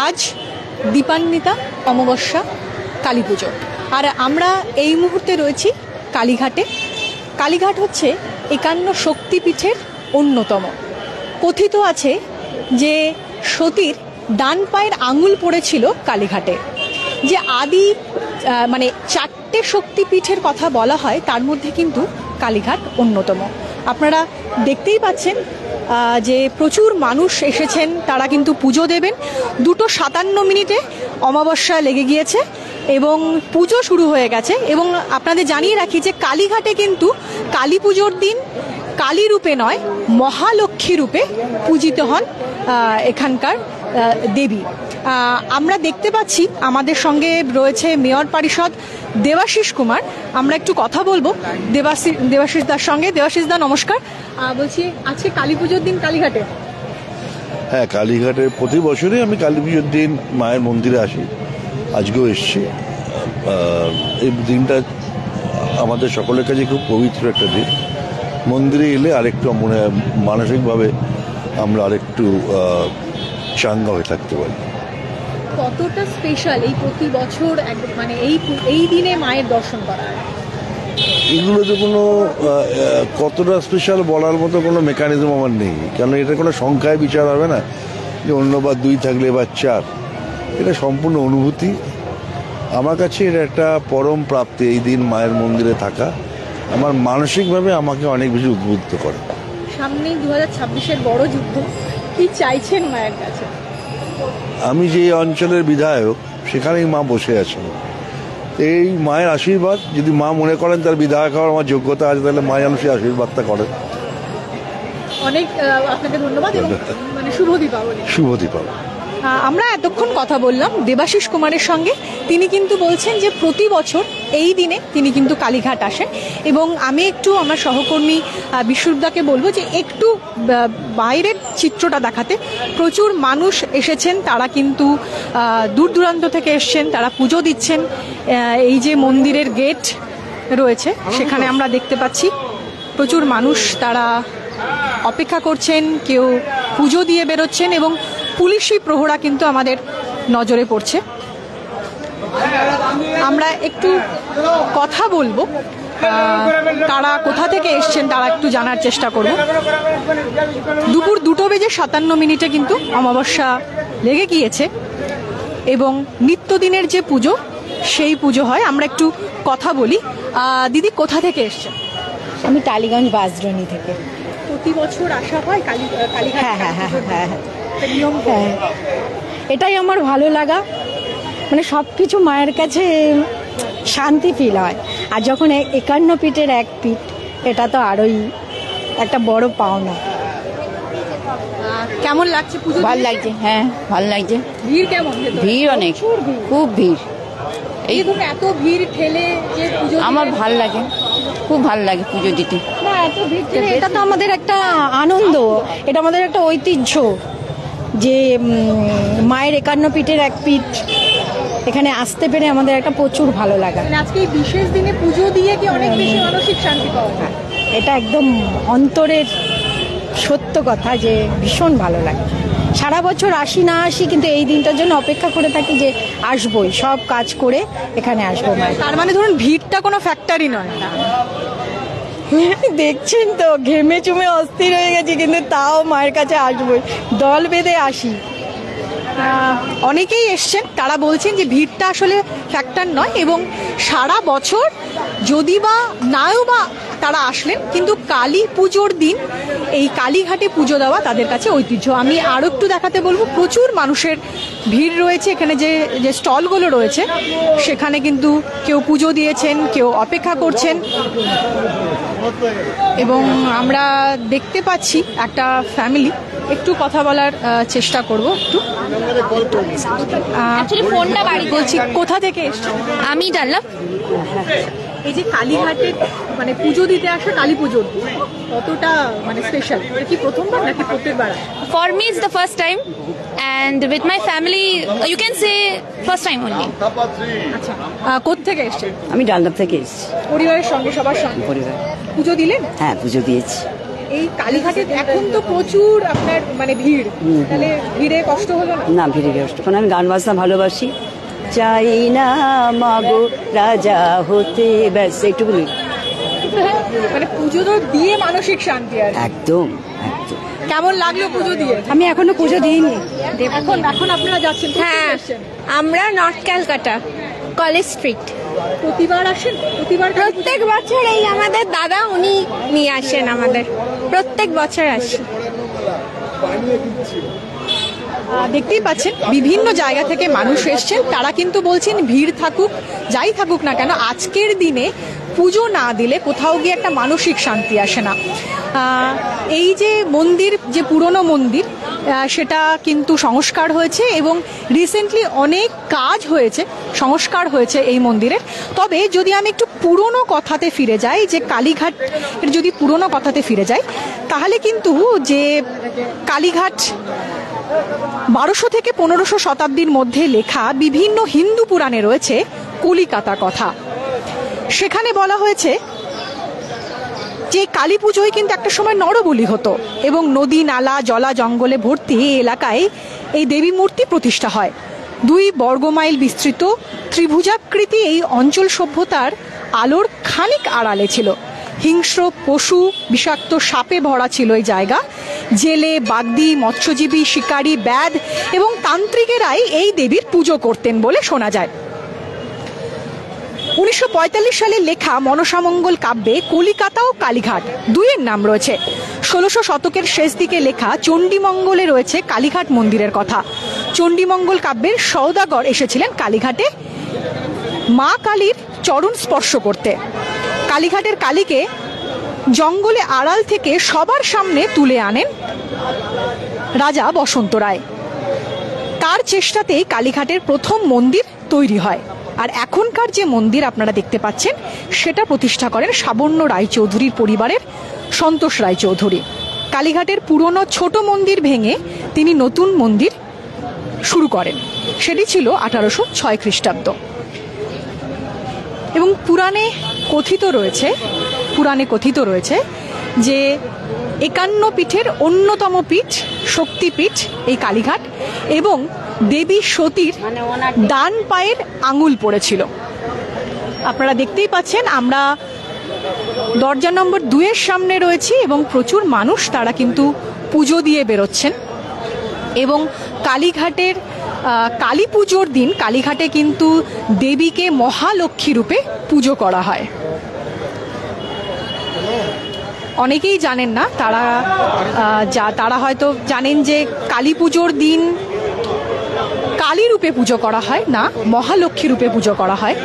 আজ দীপান্বিতা অমাবস্যা কালী পুজো, আর আমরা এই মুহূর্তে রয়েছি কালীঘাটে। কালীঘাট হচ্ছে 51 শক্তিপীঠের অন্যতম। কথিত আছে যে সতীর ডান পায়ের আঙুল পড়েছিল কালীঘাটে। যে আদি মানে 4টে শক্তিপীঠের কথা বলা হয়, তার মধ্যে কিন্তু কালীঘাট অন্যতম। আপনারা দেখতেই পাচ্ছেন যে প্রচুর মানুষ এসেছেন, তারা কিন্তু পুজো দেবেন। 2:57 অমাবস্যা লেগে গিয়েছে এবং পুজো শুরু হয়ে গেছে। এবং আপনাদের জানিয়ে রাখি যে কালীঘাটে কিন্তু কালী পুজোর দিন কালী রূপে নয়, মহালক্ষ্মী রূপে পূজিত হন এখানকার দেবী। আমরা দেখতে পাচ্ছি আমাদের সঙ্গে রয়েছে মেয়র পরিষদ দেবাশিস কুমার। আমরা একটু কথা বলবো দেবাশিস দার সঙ্গে। দেবাশিস দা নমস্কার। বলছি আজকে কালী পুজোর দিন কালীঘাটে? হ্যাঁ, কালীঘাটের প্রতি বছরই আমি কালী পুজোর দিন মায়ের মন্দিরে আসি, আজকেও এসছি। এই দিনটা আমাদের সকলের কাছে খুব পবিত্র একটা দিন। মন্দিরে এলে আরেকটু মনে মানসিকভাবে আমরা আরেকটু চাঙ্গা হয়ে থাকতে পারি। কতটা স্পেশাল এই প্রতি বছর মানে এই দিনে মায়ের দর্শন করা? এগুলো তো কোনো কতটা স্পেশাল বলার মতো কোনো মেকানিজম আমার নেই, কারণ এটা কোনো সংখ্যায় বিচার হবে না যে অন্যবার 2 থাকলে এবার 4। এটা সম্পূর্ণ অনুভূতি। আমার কাছে এটা একটা পরম প্রাপ্তি। এই দিন মায়ের মন্দিরে থাকা আমার মানসিকভাবে আমাকে অনেক বেশি উদ্বুদ্ধ করে। সামনেই 2026-এর বড় যুদ্ধ, কি চাইছেন মায়ের কাছে? আমি যে অঞ্চলের বিধায়ক, সেখানেই মা বসে আছেন। এই মায়ের আশীর্বাদ, যদি মা মনে করেন তার বিধায়ক হওয়ার আমার যোগ্যতা আছে, তাহলে মা যেন সেই আশীর্বাদটা করেন। অনেক আপনাকে ধন্যবাদ এবং মানে শুভ দীপাবলি। শুভ দীপাবলি। আমরা এতক্ষণ কথা বললাম দেবাশিস কুমারের সঙ্গে। তিনি কিন্তু বলছেন যে প্রতি বছর এই দিনে তিনি কিন্তু কালীঘাট আসেন। এবং আমি একটু আমার সহকর্মী বিশ্বদাকে বলবো যে একটু বাইরের চিত্রটা দেখাতে। প্রচুর মানুষ এসেছেন, তারা কিন্তু দূর দূরান্ত থেকে এসছেন, তারা পুজো দিচ্ছেন। এই যে মন্দিরের গেট রয়েছে, সেখানে আমরা দেখতে পাচ্ছি প্রচুর মানুষ, তারা অপেক্ষা করছেন, কেউ পুজো দিয়ে বেরোচ্ছেন এবং পুলিশি প্রহরা কিন্তু আমাদের নজরে পড়ছে। আমরা একটু কথা বলবো, তারা কোথা থেকে এসছেন তারা একটু জানার চেষ্টা করব। দুপুর 2:57 কিন্তু অমাবস্যা লেগে গিয়েছে এবং নিত্যদিনের যে পুজো, সেই পুজো হয়। আমরা একটু কথা বলি। দিদি কোথা থেকে এসছেন? আমি টালিগঞ্জ বাসড্রোনি থেকে। প্রতি বছর আসা হয় কালীঘাট? হ্যাঁ হ্যাঁ হ্যাঁ হ্যাঁ হ্যাঁ, এটাই আমার ভালো লাগা। মানে সব কিছু মায়ের কাছে শান্তি ফিল হয়। আর যখন 51 পীঠের এক পীঠ, এটা তো আরোই একটা বড় পাওনা। কেমন লাগছে পুজো? ভালো লাগছে, হ্যাঁ ভালো লাগছে। ভিড় কেমন? ভিড় অনেক, খুব ভিড়। এই এত ভিড় ঠেলে যে পুজো আমার ভালো লাগে, খুব ভালো লাগে পুজো দিতে। না, এত ভিড় ঠেলে এটা তো আমাদের একটা আনন্দ, এটা আমাদের একটা ঐতিহ্য যে মায়ের 51 পীঠের এক পীঠ, এখানে আসতে পেরে আমাদের একটা প্রচুর ভালো লাগা। আজকে এই বিশেষ দিনে পুজো দিয়ে কি অনেক বেশি মানসিক শান্তি পাওয়া যায়? এটা একদম অন্তরের সত্য কথা যে ভীষণ ভালো লাগে। সারা বছর আসি না আসি, কিন্তু এই দিনটার জন্য অপেক্ষা করে থাকি যে আসবোই, সব কাজ করে এখানে আসবো মায়ের। তার মানে ধরুন ভিড়টা কোনো ফ্যাক্টরি নয়? দেখছেন তো, ঘেমে চুমে অস্থির হয়ে গেছি, কিন্তু তাও মায়ের কাছে আসবোই, দল বেঁধে আসি। অনেকেই এসছেন, তারা বলছেন যে ভিড়টা আসলে ফ্যাক্টর নয় এবং সারা বছর যদি বা নাও বা তারা আসলেন, কিন্তু কালী পুজোর দিন এই কালীঘাটে পুজো দেওয়া তাদের কাছে ঐতিহ্য। আমি আরও একটু দেখাতে বলবো, প্রচুর মানুষের ভিড় রয়েছে এখানে। যে স্টলগুলো রয়েছে সেখানে কিন্তু কেউ পুজো দিয়েছেন, কেউ অপেক্ষা করছেন। এবং আমরা দেখতে পাচ্ছি একটা ফ্যামিলি, একটু কথা বলার চেষ্টা করব। একটু ফোনটা বাড়ি বলছি, কোথা থেকে এসছেন? আমি জানলাম এই যে কালীঘাটে মানে পুজো দিতে আসে কালী পুজোর, কতটা মানে স্পেশাল? কি প্রথমবার নাকি প্রত্যেকবার? for me it's the first time and with my family you can say first time only. আচ্ছা, কোথা থেকে এসছেন? আমি ডানলপ থেকে এসেছি। পরিবারের সঙ্গে, সবার সঙ্গে পরিবার। পুজো দিলেন? হ্যাঁ, পুজো দিয়েছি। এই কালীঘাটে এখন তো প্রচুর আপনার মানে ভিড়, তাহলে ভিড়ে কষ্ট হলো না? না, ভিড়ে কষ্ট, কারণ আমি গান বাজনা ভালোবাসি। চাই না মাগো রাজা হতে, ব্যাস এইটুকুনি। মানে পুজো তো দিয়ে মানসিক শান্তি আর কি। একদম একদম। কেমন লাগলো পুজো দিয়ে? আমি এখনো পুজো দিইনি। এখন এখন আপনারা যাচ্ছেন? হ্যাঁ, আমরা নর্থ ক্যালকাটা, কলেজ স্ট্রিট। প্রতিবার আসেন? প্রতিবার প্রত্যেক বছর এই আমাদের দাদা উনি নিয়ে আসেন, আমাদের প্রত্যেক বছর আসেন। দেখতেই পাচ্ছেন বিভিন্ন জায়গা থেকে মানুষ এসছেন, তারা কিন্তু বলছেন ভিড় থাকুক যাই থাকুক না কেন, আজকের দিনে পুজো না দিলে কোথাও গিয়ে একটা মানসিক শান্তি আসে না। এই যে মন্দির, যে পুরনো মন্দির, সেটা কিন্তু সংস্কার হয়েছে এবং রিসেন্টলি অনেক কাজ হয়েছে, সংস্কার হয়েছে এই মন্দিরের। তবে যদি আমি একটু পুরনো কথাতে ফিরে যাই, যে কালীঘাটের যদি পুরনো কথাতে ফিরে যাই, তাহলে কিন্তু যে কালীঘাট 1200 থেকে 1500 শতাব্দীর মধ্যে লেখা বিভিন্ন হিন্দু পুরাণে রয়েছে কলিকাতা কথা। সেখানে বলা হয়েছে যে কালী পুজোয় কিন্তু একটা সময় নরবলি হতো এবং নদী নালা জলা জঙ্গলে ভর্তি এই এলাকায় এই দেবী মূর্তি প্রতিষ্ঠা হয়। 2 বর্গমাইল বিস্তৃত ত্রিভুজাকৃতি এই অঞ্চল সভ্যতার আলোর খানিক আড়ালে ছিল। হিংস্র পশু, বিষাক্ত সাপে ভরা ছিল এই জায়গা। জেলে, বাগদি, মৎস্যজীবী, শিকারী, ব্যাধ এবং তান্ত্রিকেরাই এই দেবীর পুজো করতেন বলে শোনা যায়। 1945 সালে লেখা মনসামঙ্গল কাব্যে কলিকাতা ও কালীঘাট দুইয়ের নাম রয়েছে। 1600 শতকের শেষ দিকে লেখা চণ্ডীমঙ্গলে রয়েছে কালীঘাট মন্দিরের কথা। চণ্ডীমঙ্গল কাব্যের সওদাগর এসেছিলেন কালীঘাটে মা কালীর চরণ স্পর্শ করতে। কালীঘাটের কালীকে জঙ্গলে আড়াল থেকে সবার সামনে তুলে আনেন রাজা বসন্ত রায়। তার চেষ্টাতেই কালীঘাটের প্রথম মন্দির তৈরি হয়। আর এখনকার যে মন্দির আপনারা দেখতে পাচ্ছেন, সেটা প্রতিষ্ঠা করেন সাবর্ণ রায়চৌধুরীর পরিবারের সন্তোষ রায়চৌধুরী। কালীঘাটের পুরনো ছোট মন্দির ভেঙে তিনি নতুন মন্দির শুরু করেন, সেটি ছিল 1806 খ্রিস্টাব্দ। এবং পুরাণে কথিত রয়েছে যে 51 পীঠের অন্যতম পীঠ, শক্তিপীঠ এই কালীঘাট, এবং দেবী সতীর ডান পায়ের আঙুল পড়েছিল। আপনারা দেখতেই পাচ্ছেন, আমরা দরজা নম্বর 2 এর সামনে রয়েছি এবং প্রচুর মানুষ তারা কিন্তু পুজো দিয়ে বেরোচ্ছেন। এবং কালীঘাটের কালী পুজোর দিন কালীঘাটে কিন্তু দেবীকে মহালক্ষ্মী রূপে পুজো করা হয়। অনেকেই জানেন না, তারা হয়তো জানেন যে কালী পুজোর দিন কালী রূপে পুজো করা হয় না, মহালক্ষ্মী রূপে পুজো করা হয়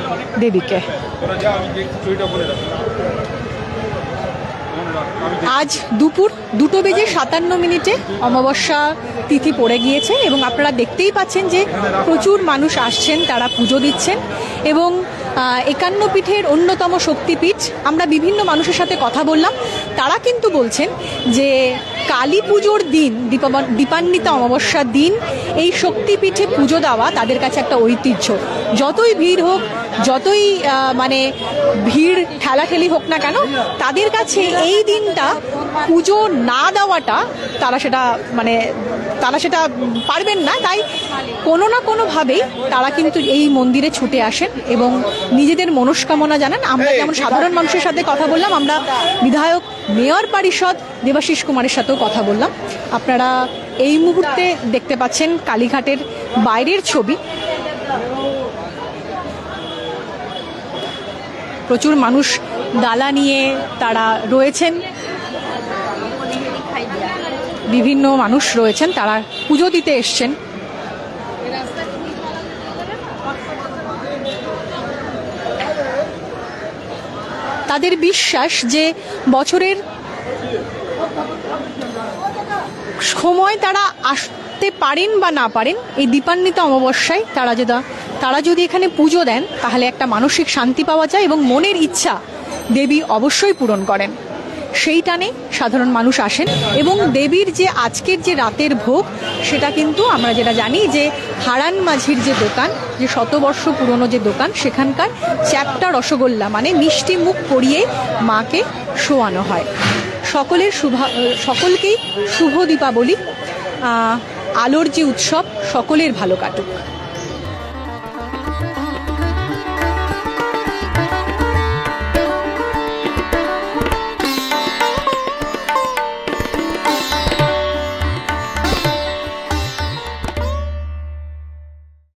দেবীকে। আজ দুপুর 2:57 অমাবস্যা তিথি পড়ে গিয়েছে এবং আপনারা দেখতেই পাচ্ছেন যে প্রচুর মানুষ আসছেন, তারা পুজো দিচ্ছেন। এবং 51 পীঠের অন্যতম শক্তিপীঠ, আমরা বিভিন্ন মানুষের সাথে কথা বললাম, তারা কিন্তু বলছেন যে কালী পুজোর দিন, দীপান্বিতা অমাবস্যার দিন এই শক্তিপীঠে পুজো দেওয়া তাদের কাছে একটা ঐতিহ্য। যতই ভিড় হোক, যতই মানে ভিড় ঠেলাঠেলি হোক না কেন, তাদের কাছে এই দিনটা পুজো না দেওয়াটা তারা সেটা পারবেন না। তাই কোনো না কোনোভাবেই তারা কিন্তু এই মন্দিরে ছুটে আসেন এবং নিজেদের মনস্কামনা জানান। আমরা যেমন সাধারণ মানুষের সাথে কথা বললাম, আমরা বিধায়ক, মেয়র পরিষদ দেবাশিস কুমারের সাথেও কথা বললাম। আপনারা এই মুহূর্তে দেখতে পাচ্ছেন কালীঘাটের বাইরের ছবি। প্রচুর মানুষ ডালা নিয়ে তারা রয়েছেন, বিভিন্ন মানুষ রয়েছেন, তারা পুজো দিতে এসছেন। তাদের বিশ্বাস যে বছরের সময় তারা আসতে পারেন বা না পারেন, এই দীপান্বিতা অমাবস্যায় তারা যদি এখানে পুজো দেন তাহলে একটা মানসিক শান্তি পাওয়া যায় এবং মনের ইচ্ছা দেবী অবশ্যই পূরণ করেন। সেই টানে সাধারণ মানুষ আসেন এবং দেবীর যে আজকের যে রাতের ভোগ, সেটা কিন্তু আমরা যেটা জানি যে হারান মাঝির যে দোকান, যে শতবর্ষ পুরনো যে দোকান, সেখানকার চ্যাপ্টা রসগোল্লা মানে মিষ্টি মুখ করিয়ে মাকে শোয়ানো হয়। সকলকেই শুভ দীপাবলি। আলোর যে উৎসব সকলের ভালো কাটুক।